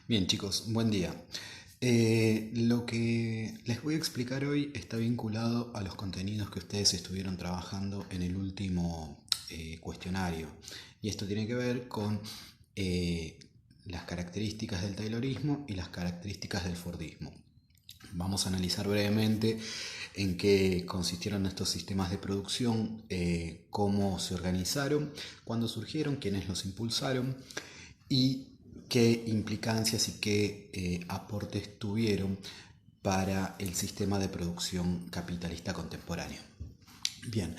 Bien chicos, buen día. Lo que les voy a explicar hoy está vinculado a los contenidos que ustedes estuvieron trabajando en el último cuestionario. Y esto tiene que ver con eh, las características del Taylorismo y las características del Fordismo. Vamos a analizar brevemente en qué consistieron estos sistemas de producción, cómo se organizaron, cuándo surgieron, quiénes los impulsaron y qué implicancias y qué aportes tuvieron para el sistema de producción capitalista contemporáneo. Bien,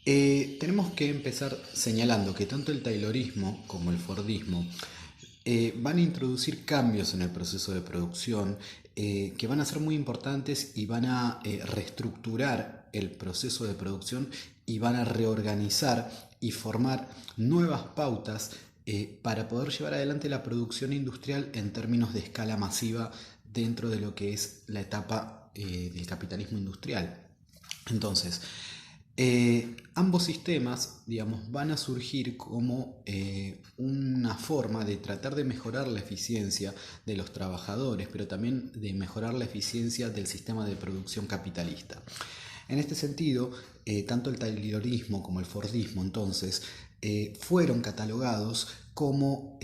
tenemos que empezar señalando que tanto el Taylorismo como el Fordismo van a introducir cambios en el proceso de producción que van a ser muy importantes y van a reestructurar el proceso de producción y van a reorganizar y formar nuevas pautas para poder llevar adelante la producción industrial en términos de escala masiva dentro de lo que es la etapa del capitalismo industrial. Entonces, ambos sistemas, digamos, van a surgir como una forma de tratar de mejorar la eficiencia de los trabajadores, pero también de mejorar la eficiencia del sistema de producción capitalista. En este sentido, tanto el Taylorismo como el Fordismo, entonces, fueron catalogados como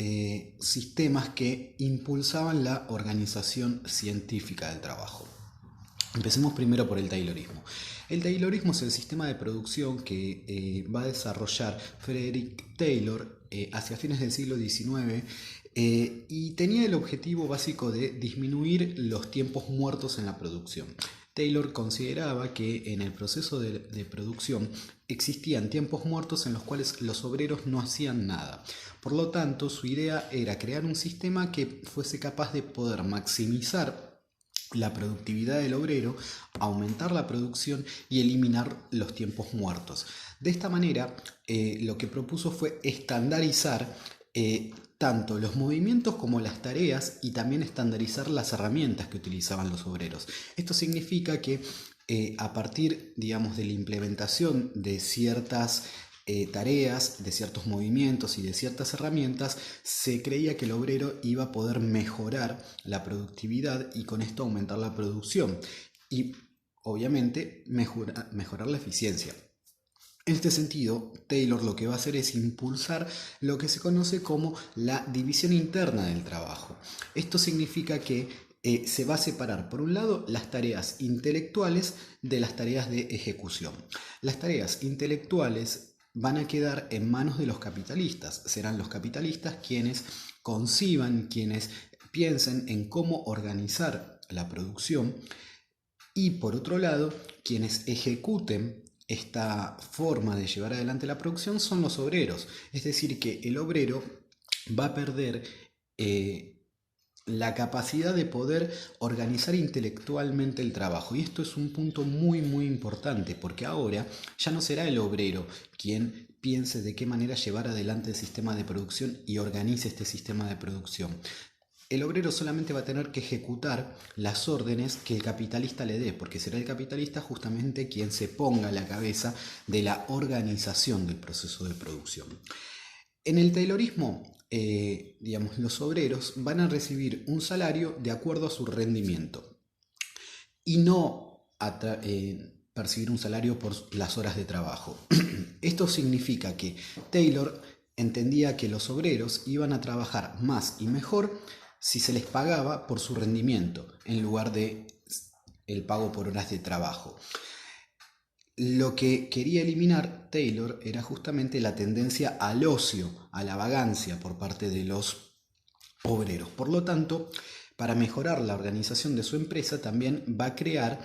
sistemas que impulsaban la organización científica del trabajo. Empecemos primero por el Taylorismo. El Taylorismo es el sistema de producción que va a desarrollar Frederick Taylor hacia fines del siglo XIX y tenía el objetivo básico de disminuir los tiempos muertos en la producción. Taylor consideraba que en el proceso de producción existían tiempos muertos en los cuales los obreros no hacían nada. Por lo tanto, su idea era crear un sistema que fuese capaz de poder maximizar la productividad del obrero, aumentar la producción y eliminar los tiempos muertos. De esta manera, lo que propuso fue estandarizar tanto los movimientos como las tareas y también estandarizar las herramientas que utilizaban los obreros. Esto significa que a partir, digamos, de la implementación de ciertas tareas, de ciertos movimientos y de ciertas herramientas, se creía que el obrero iba a poder mejorar la productividad y con esto aumentar la producción y obviamente mejorar la eficiencia. En este sentido, Taylor lo que va a hacer es impulsar lo que se conoce como la división interna del trabajo. Esto significa que se va a separar, por un lado, las tareas intelectuales de las tareas de ejecución. Las tareas intelectuales van a quedar en manos de los capitalistas. Serán los capitalistas quienes conciban, quienes piensen en cómo organizar la producción y, por otro lado, quienes ejecuten esta forma de llevar adelante la producción son los obreros. Es decir, que el obrero va a perder la capacidad de poder organizar intelectualmente el trabajo. Y esto es un punto muy importante, porque ahora ya no será el obrero quien piense de qué manera llevar adelante el sistema de producción y organice este sistema de producción. El obrero solamente va a tener que ejecutar las órdenes que el capitalista le dé, porque será el capitalista justamente quien se ponga a la cabeza de la organización del proceso de producción. En el Taylorismo, digamos, los obreros van a recibir un salario de acuerdo a su rendimiento y no percibir un salario por las horas de trabajo. Esto significa que Taylor entendía que los obreros iban a trabajar más y mejor si se les pagaba por su rendimiento en lugar de el pago por horas de trabajo. Lo que quería eliminar Taylor era justamente la tendencia al ocio, a la vagancia por parte de los obreros. Por lo tanto, para mejorar la organización de su empresa, también va a crear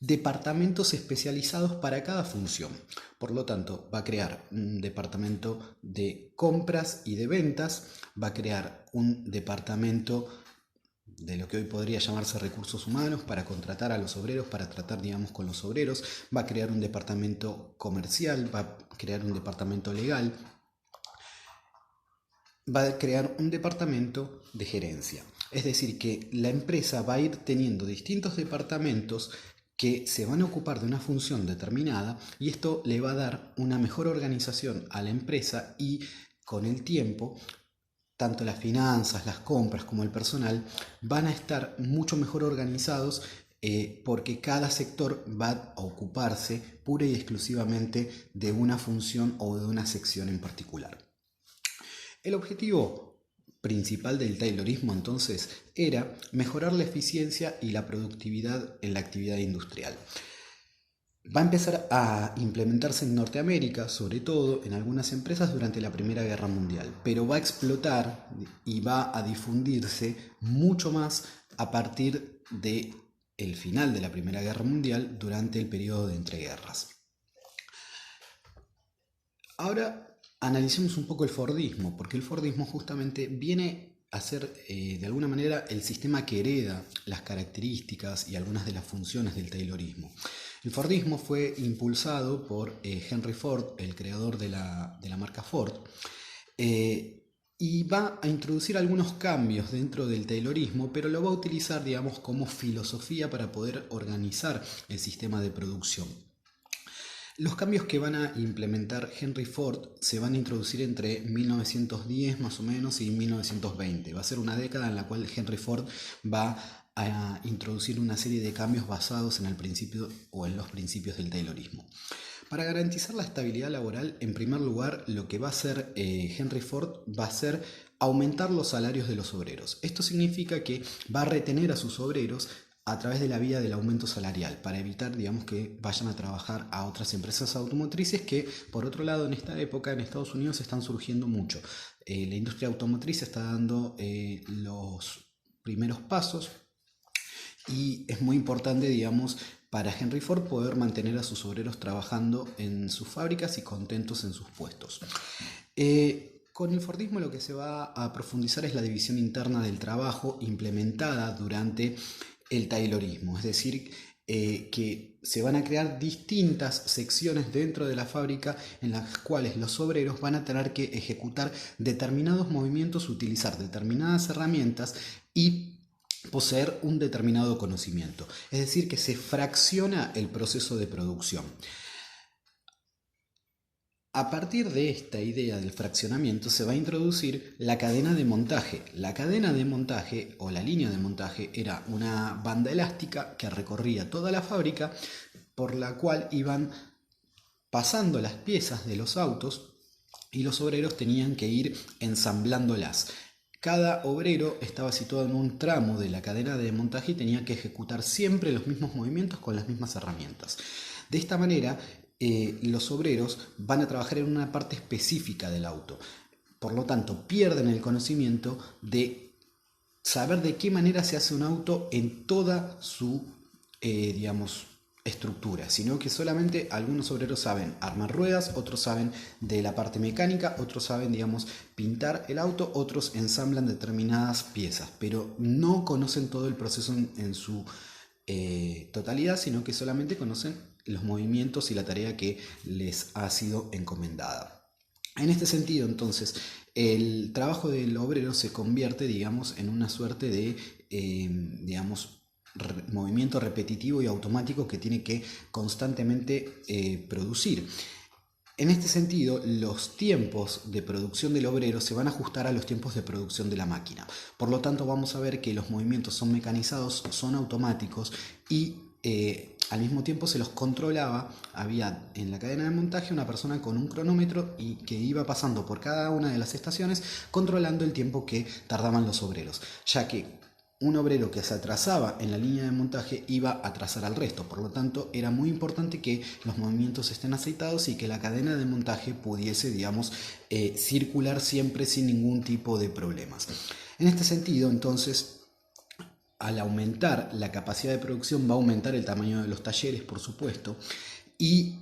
departamentos especializados para cada función. Por lo tanto, va a crear un departamento de compras y de ventas, va a crear un departamento de lo que hoy podría llamarse recursos humanos para contratar a los obreros, para tratar, digamos, con los obreros, va a crear un departamento comercial, va a crear un departamento legal, va a crear un departamento de gerencia. Es decir, que la empresa va a ir teniendo distintos departamentos que se van a ocupar de una función determinada y esto le va a dar una mejor organización a la empresa y con el tiempo tanto las finanzas, las compras como el personal van a estar mucho mejor organizados porque cada sector va a ocuparse pura y exclusivamente de una función o de una sección en particular. El objetivo principal del Taylorismo entonces era mejorar la eficiencia y la productividad en la actividad industrial. Va a empezar a implementarse en Norteamérica, sobre todo en algunas empresas durante la Primera Guerra Mundial, pero va a explotar y va a difundirse mucho más a partir del final de la Primera Guerra Mundial durante el periodo de entreguerras. Ahora analicemos un poco el Fordismo, porque el Fordismo justamente viene a ser de alguna manera el sistema que hereda las características y algunas de las funciones del Taylorismo. El Fordismo fue impulsado por Henry Ford, el creador de la marca Ford, y va a introducir algunos cambios dentro del Taylorismo, pero lo va a utilizar, digamos, como filosofía para poder organizar el sistema de producción. Los cambios que van a implementar Henry Ford se van a introducir entre 1910 más o menos y 1920. Va a ser una década en la cual Henry Ford va a introducir una serie de cambios basados en el principio o en los principios del Taylorismo. Para garantizar la estabilidad laboral, en primer lugar, lo que va a hacer Henry Ford va a ser aumentar los salarios de los obreros. Esto significa que va a retener a sus obreros a través de la vía del aumento salarial, para evitar, digamos, que vayan a trabajar a otras empresas automotrices que, por otro lado, en esta época en Estados Unidos están surgiendo mucho. La industria automotriz está dando los primeros pasos y es muy importante, digamos, para Henry Ford poder mantener a sus obreros trabajando en sus fábricas y contentos en sus puestos. Con el Fordismo lo que se va a profundizar es la división interna del trabajo implementada durante el Taylorismo, es decir, que se van a crear distintas secciones dentro de la fábrica en las cuales los obreros van a tener que ejecutar determinados movimientos, utilizar determinadas herramientas y poseer un determinado conocimiento. Es decir, que se fracciona el proceso de producción. A partir de esta idea del fraccionamiento se va a introducir la cadena de montaje. La cadena de montaje o la línea de montaje era una banda elástica que recorría toda la fábrica por la cual iban pasando las piezas de los autos y los obreros tenían que ir ensamblándolas. Cada obrero estaba situado en un tramo de la cadena de montaje y tenía que ejecutar siempre los mismos movimientos con las mismas herramientas. De esta manera, los obreros van a trabajar en una parte específica del auto. Por lo tanto, pierden el conocimiento de saber de qué manera se hace un auto en toda su, estructura, sino que solamente algunos obreros saben armar ruedas, otros saben de la parte mecánica, otros saben, pintar el auto, otros ensamblan determinadas piezas, pero no conocen todo el proceso en su totalidad, sino que solamente conocen los movimientos y la tarea que les ha sido encomendada. En este sentido, entonces, el trabajo del obrero se convierte, en una suerte de, movimiento repetitivo y automático que tiene que constantemente producir. En este sentido, los tiempos de producción del obrero se van a ajustar a los tiempos de producción de la máquina. Por lo tanto, vamos a ver que los movimientos son mecanizados, son automáticos y al mismo tiempo se los controlaba. Había en la cadena de montaje una persona con un cronómetro y que iba pasando por cada una de las estaciones controlando el tiempo que tardaban los obreros, ya que un obrero que se atrasaba en la línea de montaje iba a atrasar al resto. Por lo tanto, era muy importante que los movimientos estén aceitados y que la cadena de montaje pudiese, circular siempre sin ningún tipo de problemas. En este sentido, entonces, al aumentar la capacidad de producción va a aumentar el tamaño de los talleres, por supuesto, y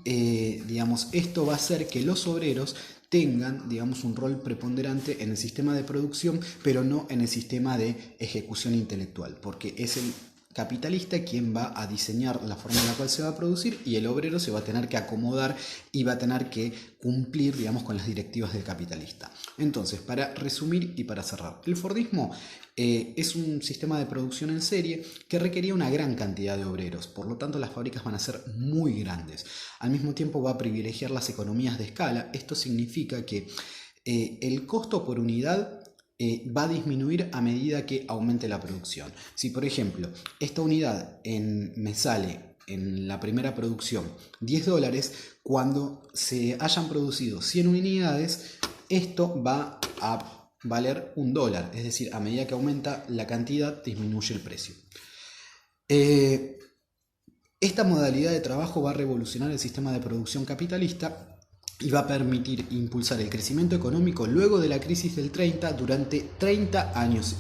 esto va a hacer que los obreros tengan, un rol preponderante en el sistema de producción, pero no en el sistema de ejecución intelectual, porque es el capitalista quien va a diseñar la forma en la cual se va a producir y el obrero se va a tener que acomodar y va a tener que cumplir, con las directivas del capitalista. Entonces, para resumir y para cerrar, el Fordismo es un sistema de producción en serie que requería una gran cantidad de obreros, por lo tanto las fábricas van a ser muy grandes. Al mismo tiempo va a privilegiar las economías de escala. Esto significa que el costo por unidad va a disminuir a medida que aumente la producción. Si por ejemplo esta unidad me sale en la primera producción $10, cuando se hayan producido 100 unidades, esto va a valer $1, es decir, a medida que aumenta la cantidad disminuye el precio. Esta modalidad de trabajo va a revolucionar el sistema de producción capitalista y va a permitir impulsar el crecimiento económico luego de la crisis del 30 durante 30 años,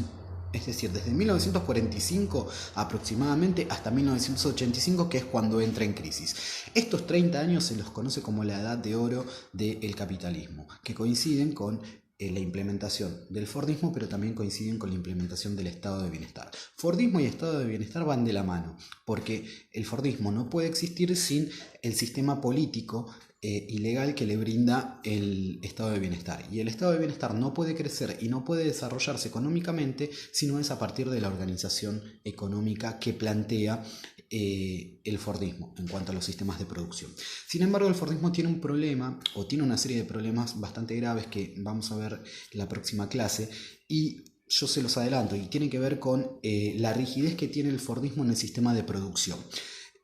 es decir, desde 1945 aproximadamente hasta 1985, que es cuando entra en crisis. Estos 30 años se los conoce como la edad de oro del capitalismo, que coinciden con la implementación del Fordismo, pero también coinciden con la implementación del estado de bienestar. Fordismo y estado de bienestar van de la mano, porque el Fordismo no puede existir sin el sistema político y legal que le brinda el estado de bienestar. Y el estado de bienestar no puede crecer y no puede desarrollarse económicamente si no es a partir de la organización económica que plantea el Fordismo en cuanto a los sistemas de producción. Sin embargo, el Fordismo tiene un problema, o tiene una serie de problemas bastante graves que vamos a ver en la próxima clase, y yo se los adelanto, y tiene que ver con la rigidez que tiene el Fordismo en el sistema de producción.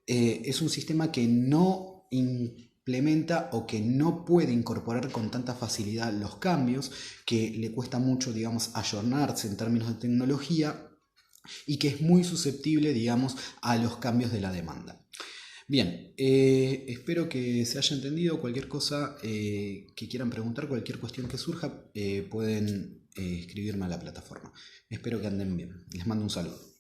Es un sistema que no implementa o que no puede incorporar con tanta facilidad los cambios, que le cuesta mucho, digamos, ayornarse en términos de tecnología, y que es muy susceptible, digamos, a los cambios de la demanda. Bien, espero que se haya entendido. Cualquier cosa que quieran preguntar, cualquier cuestión que surja, pueden escribirme a la plataforma. Espero que anden bien. Les mando un saludo.